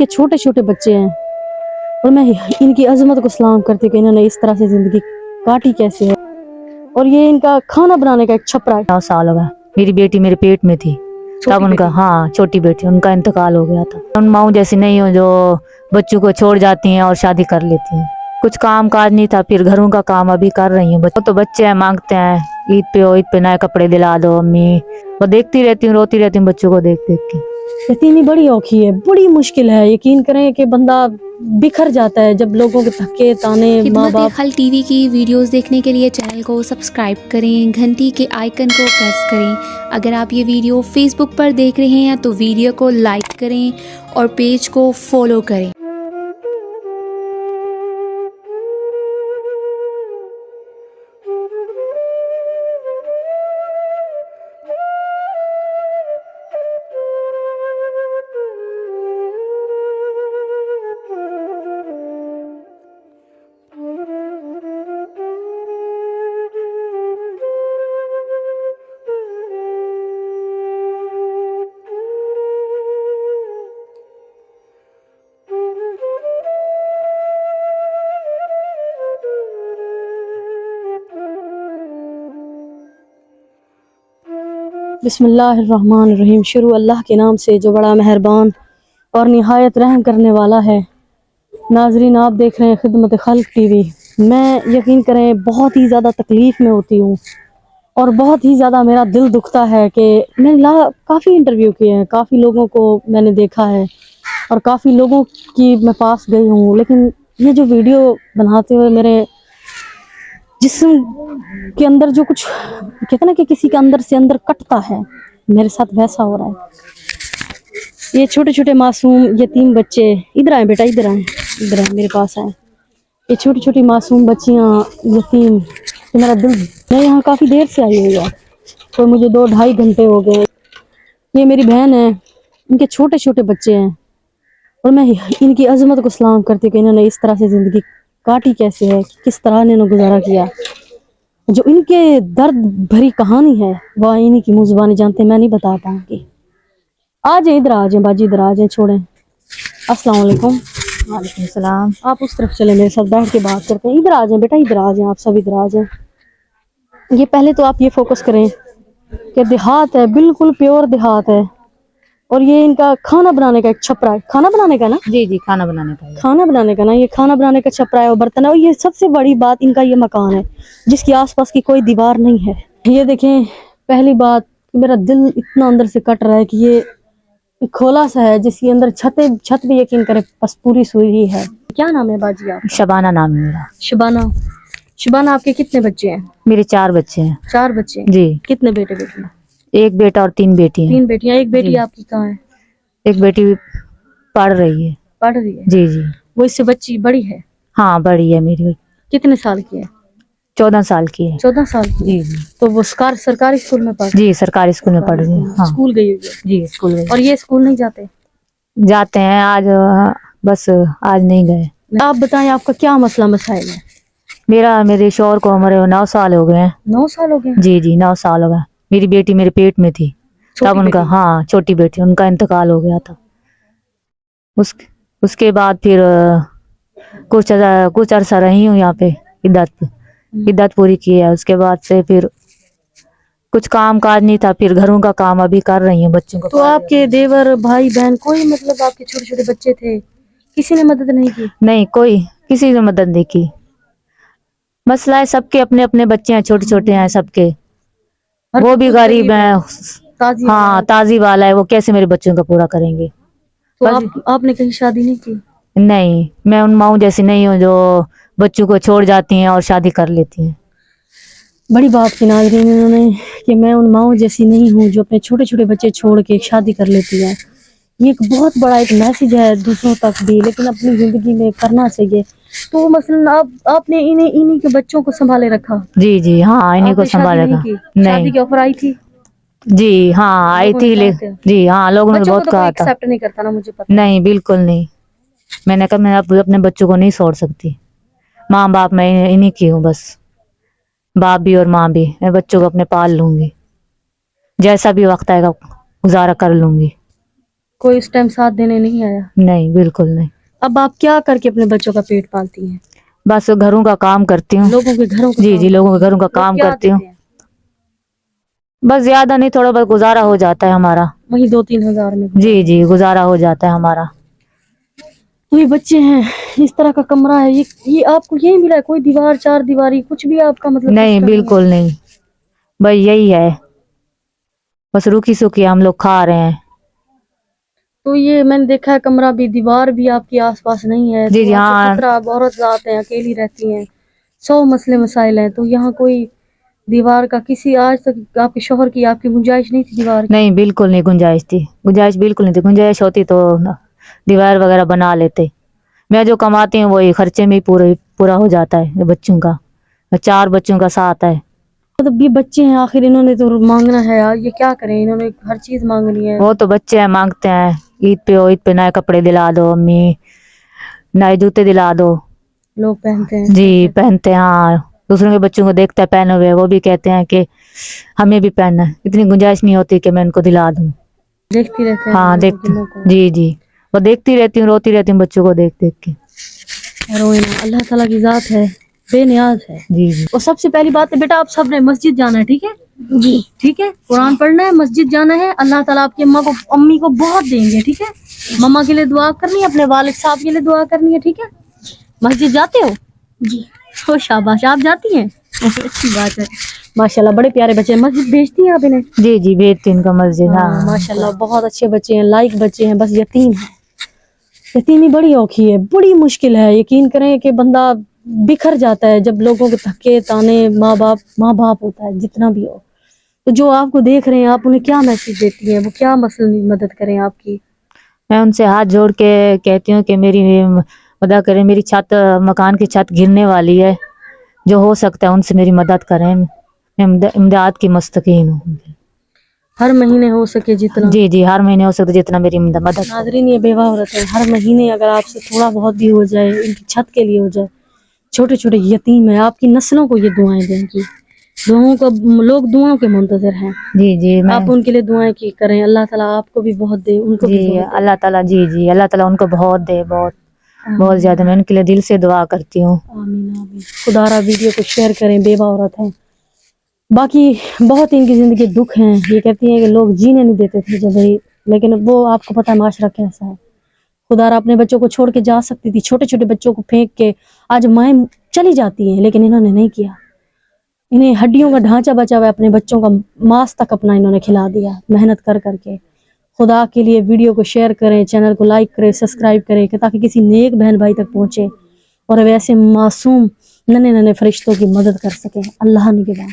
के छोटे छोटे बच्चे हैं और मैं इनकी अजमत को सलाम करती हूँ कि इन्होंने इस तरह से जिंदगी काटी कैसे है। और ये इनका खाना बनाने का एक छपरा है। 9 साल हो गया, मेरी बेटी मेरे पेट में थी तब उनका, हाँ छोटी बेटी, उनका इंतकाल हो गया था। उन माँ जैसी नहीं हो जो बच्चों को छोड़ जाती हैं और शादी कर लेती हैं। कुछ काम काज नहीं था, फिर घरों का काम अभी कर रही हूँ। तो बच्चे हैं, मांगते हैं ईद पे नए कपड़े दिला दो अम्मी। वो देखती रहती हूँ, रोती रहती हूँ बच्चों को देख देख के। यतीमी बड़ी औखी है, बड़ी मुश्किल है। यकीन करें कि बंदा बिखर जाता है जब लोगों के धक्के ताने माँ बाप। खिदमत-ए-खल्क टीवी की वीडियोस देखने के लिए चैनल को सब्सक्राइब करें, घंटी के आइकन को प्रेस करें। अगर आप ये वीडियो फेसबुक पर देख रहे हैं तो वीडियो को लाइक करें और पेज को फॉलो करें। बिस्मिल्लाहिर्रहमानिर्रहीम। शुरू अल्लाह के नाम से जो बड़ा मेहरबान और निहायत रहम करने वाला है। नाजरीन, आप देख रहे हैं खिदमत खल्क टीवी। मैं यकीन करें बहुत ही ज़्यादा तकलीफ़ में होती हूँ और बहुत ही ज़्यादा मेरा दिल दुखता है कि मैंने काफ़ी इंटरव्यू किए हैं, काफ़ी लोगों को मैंने देखा है और काफ़ी लोगों की मैं पास गई हूँ, लेकिन ये जो वीडियो बनाते हुए मेरे जिस्म के अंदर जो कुछ कहते ना कि किसी के अंदर से अंदर कटता है, मेरे साथ वैसा हो रहा है। ये छोटे छोटे मासूम यतीम बच्चे, इधर आए बेटा, इधर आए, इधर आए मेरे पास आए। ये छोटी छोटी मासूम बच्चियाँ यतीम, तो मेरा दिल, मैं यहाँ काफ़ी देर से आई हुई है, तो मुझे 2-2.5 घंटे हो गए। ये मेरी बहन है, इनके छोटे छोटे बच्चे हैं और मैं इनकी अजमत को सलाम करती हूँ कि इन्होंने इस तरह से ज़िंदगी काटी कैसे है, किस तरह इन्होंने गुजारा किया। जो इनके दर्द भरी कहानी है वह इन्हीं की मुँह ज़ुबानी जानते हैं, मैं नहीं बता पाऊंगी। आ जाए, इधर आ जाए बाजी, इधर आ जाए, छोड़ें। अस्सलाम वालेकुम। वालेकुम सलाम। आप उस तरफ चले, मेरे साथ बैठ के बात करते हैं। इधर आ जाए बेटा, इधर आ जाए, आप सब इधर आ जाए। ये पहले तो आप ये फोकस करें कि देहात है, बिल्कुल प्योर देहात है और ये इनका खाना बनाने का एक छपरा है। खाना बनाने का ना? जी जी, खाना बनाने का। खाना बनाने का ना, ये खाना बनाने का छपरा है और बर्तन है। और ये सबसे बड़ी बात, इनका ये मकान है जिसकी आसपास की कोई दीवार नहीं है। ये देखें, पहली बात, मेरा दिल इतना अंदर से कट रहा है कि ये खोला सा है जिसके अंदर छत भी यकीन करे बस पूरी सुई है। क्या नाम है बाजी आप? शबाना नाम है मेरा। शबाना। शबाना, आपके कितने बच्चे हैं? मेरे 4 बच्चे हैं। 4 बच्चे? जी। कितने बेटे बेटियां? एक बेटा और 3 बेटी हैं। 3 बेटियां। एक बेटी आपकी कहाँ है? एक बेटी पढ़ रही है। पढ़ रही है? जी जी। वो इससे बच्ची बड़ी है? हाँ बड़ी है मेरी। कितने साल की है? 14 साल की है। 14 साल की? जी जी। तो वो सरकारी स्कूल में पढ़? जी, सरकारी स्कूल में पढ़ रही है। हाँ। स्कूल गई हुई है? जी स्कूल गई। और ये स्कूल नहीं जाते? जाते हैं, आज बस आज नहीं गए। आप बताएं, आपका क्या मसला मसाइल है? मेरे शौहर को उम्र 9 साल हो गए हैं। 9 साल हो गए? जी जी, 9 साल हो गए। मेरी बेटी मेरे पेट में थी तब उनका, हाँ छोटी बेटी, उनका इंतकाल हो गया था। उसके बाद फिर कुछ अरसा रही हूँ यहाँ पे, इद्दत पूरी की है। उसके बाद से फिर कुछ काम काज नहीं था, फिर घरों का काम अभी कर रही हूँ बच्चों को। तो आपके देवर भाई बहन कोई, मतलब आपके छोटे छोटे बच्चे थे, किसी ने मदद नहीं की? नहीं, कोई किसी ने मदद नहीं की। मसला है सबके अपने अपने बच्चे हैं, छोटे छोटे हैं सबके। वो भी गरीब हैं। हाँ ताजी वाला है, वो कैसे मेरे बच्चों का पूरा करेंगे? तो आपने कहीं शादी नहीं की? नहीं, मैं उन माँ जैसी नहीं हूँ जो बच्चों को छोड़ जाती हैं और शादी कर लेती हैं। बड़ी बात की नाज़रीन इन्होंने कि मैं उन माँओं जैसी नहीं हूँ जो अपने छोटे छोटे बच्चे छोड़ के शादी कर लेती है। ये एक बहुत बड़ा एक मैसेज है दूसरों तक भी, लेकिन अपनी ज़िंदगी में करना चाहिए। तो मसलन आपने इन्हीं के बच्चों को संभाले रखा? जी जी हाँ, इन्हीं को संभाले रखा। नहीं, शादी की ऑफर आई थी? जी हाँ आई थी। जी हाँ, लोगों ने बहुत कहा था। एक्सेप्ट नहीं करता ना, मुझे पता। नहीं बिल्कुल नहीं। मैंने कहा मैं अपने बच्चों को नहीं छोड़ सकती। माँ बाप मैं इन्हीं की हूँ बस, बाप भी और माँ भी। मैं बच्चों को अपने पाल लूंगी, जैसा भी वक्त आएगा गुजारा कर लूंगी। कोई उस टाइम साथ देने नहीं आया? नहीं, बिल्कुल नहीं। अब आप क्या करके अपने बच्चों का पेट पालती हैं? बस घरों का काम करती हूँ। लोगों के घरों का जी काम जी, लोगों के घरों का लोग काम क्या करती हूँ। देते हैं? बस ज्यादा नहीं, थोड़ा बहुत गुजारा हो जाता है हमारा। वही 2-3 हजार में? जी जी, गुजारा हो जाता है हमारा। तो ये बच्चे हैं, इस तरह का कमरा है, ये आपको यही मिला है? कोई दीवार, चार दीवारी कुछ भी आपका मतलब नहीं, सिस्टम बिल्कुल नहीं, बस यही है, बस रुकी सुखी हम लोग खा रहे हैं। तो ये मैंने देखा है कमरा भी, दीवार भी आपके आसपास नहीं है, जी तो जी, आपको हाँ। खतरा, अब औरत जात हैं, अकेली रहती हैं, 100 मसले मसाइल हैं, तो यहाँ कोई दीवार का किसी आज तक आपके शोहर की आपकी गुंजाइश नहीं थी दीवार की? नहीं, बिल्कुल नहीं गुंजाइश थी, गुंजाइश बिल्कुल नहीं थी। गुंजाइश होती तो दीवार वगैरह बना लेते। मैं जो कमाती हूँ वही खर्चे में ही पूरा हो जाता है बच्चों का। 4 बच्चों का साथ है। मतलब ये बच्चे हैं, आखिर इन्होंने तो मांगना है यार, ये क्या करें, इन्होंने हर चीज मांगनी है। वो तो बच्चे हैं, मांगते हैं, ईद पे नए कपड़े दिला दो अम्मी, नए जूते दिला दो। लोग पहनते हैं। जी, पहनते हैं, हाँ। दूसरों के बच्चों को देखते हैं पहने हुए, वो भी कहते हैं कि हमें भी पहनना है। इतनी गुंजाइश नहीं होती कि मैं उनको दिला दूं। देखती रहते हैं हाँ, लोगों देखते, के मुंह को। जी जी, वो देखती रहती हूँ, रोती रहती हूँ बच्चों को देख देख के। रोए ना, अल्लाह ताला की जात है, बेनियाज है। जी जी। और सबसे पहली बात है बेटा, आप सब ने मस्जिद जाना है, ठीक है जी? ठीक है, कुरान पढ़ना है, मस्जिद जाना है। अल्लाह ताला आपकी अम्मी को बहुत देंगे, ठीक है? मम्मा के लिए दुआ करनी है, अपने वालिद साहब के लिए दुआ करनी है, ठीक है? मस्जिद जाते हो जी? ओ शाबाश, आप जाती हैं? अच्छी बात है, माशाल्लाह, बड़े प्यारे बच्चे हैं। मस्जिद भेजती हैं आप इन्हें? जी जी, भेजती उनका मस्जिद, हाँ, हाँ। माशाल्लाह, बहुत अच्छे बच्चे हैं, लाइक बच्चे हैं, बस यतीम है। यतीमी बड़ी औखी है, बड़ी मुश्किल है। यकीन करें कि बंदा बिखर जाता है जब लोगों के धक्के ताने, माँ बाप होता है, जितना भी हो। तो जो आपको देख रहे हैं, आप उन्हें क्या मैसेज देती हैं? वो क्या मदद करें आपकी? मैं उनसे हाथ जोड़ के कहती हूँ कि मेरी मदद करें। मेरी मकान की छत गिरने वाली है, जो हो सकता है उनसे मेरी मदद करें। मैं इमदाद की मुस्तकीन हूँ। हर महीने हो सके जितना। जी जी, हर महीने हो सकता है जितना मेरी मदद। नाज़रीन, ये बेवा औरत है, हर महीने अगर आपसे थोड़ा बहुत भी हो जाए, इनकी छत के लिए हो जाए। छोटे छोटे यतीम है, आपकी नस्लों को ये दुआएं देंगी। लोग दुआओं के मुंतजर हैं। जी जी, आप उनके लिए दुआएं की करें, अल्लाह ताला आपको भी बहुत दे, उनको भी जी, बहुत दे। अल्लाह ताला, जी जी, अल्लाह ताला उनको बहुत दे, बहुत ज्यादा। मैं उनके लिए दिल से दुआ करती हूँ। आमीन आमीन। खुदारा वीडियो को शेयर करें, बेवा औरत है। बाकी बहुत इनकी जिंदगी दुख हैं। ये कहती हैं कि लोग जीने नहीं देते थे जब भाई, लेकिन वो आपको पता है माशरा कैसा है। खुदारा अपने बच्चों को छोड़ के जा सकती थी, छोटे छोटे बच्चों को फेंक के आज माएँ चली जाती हैं, लेकिन इन्होंने नहीं किया। इन्हें हड्डियों का ढांचा बचा हुआ है, अपने बच्चों का मांस तक अपना इन्होंने खिला दिया मेहनत कर करके। खुदा के लिए वीडियो को शेयर करें, चैनल को लाइक करें, सब्सक्राइब करें, ताकि किसी नेक बहन भाई तक पहुंचे और वैसे मासूम नन्हे नन्हे फरिश्तों की मदद कर सकें। अल्लाह निगहबान।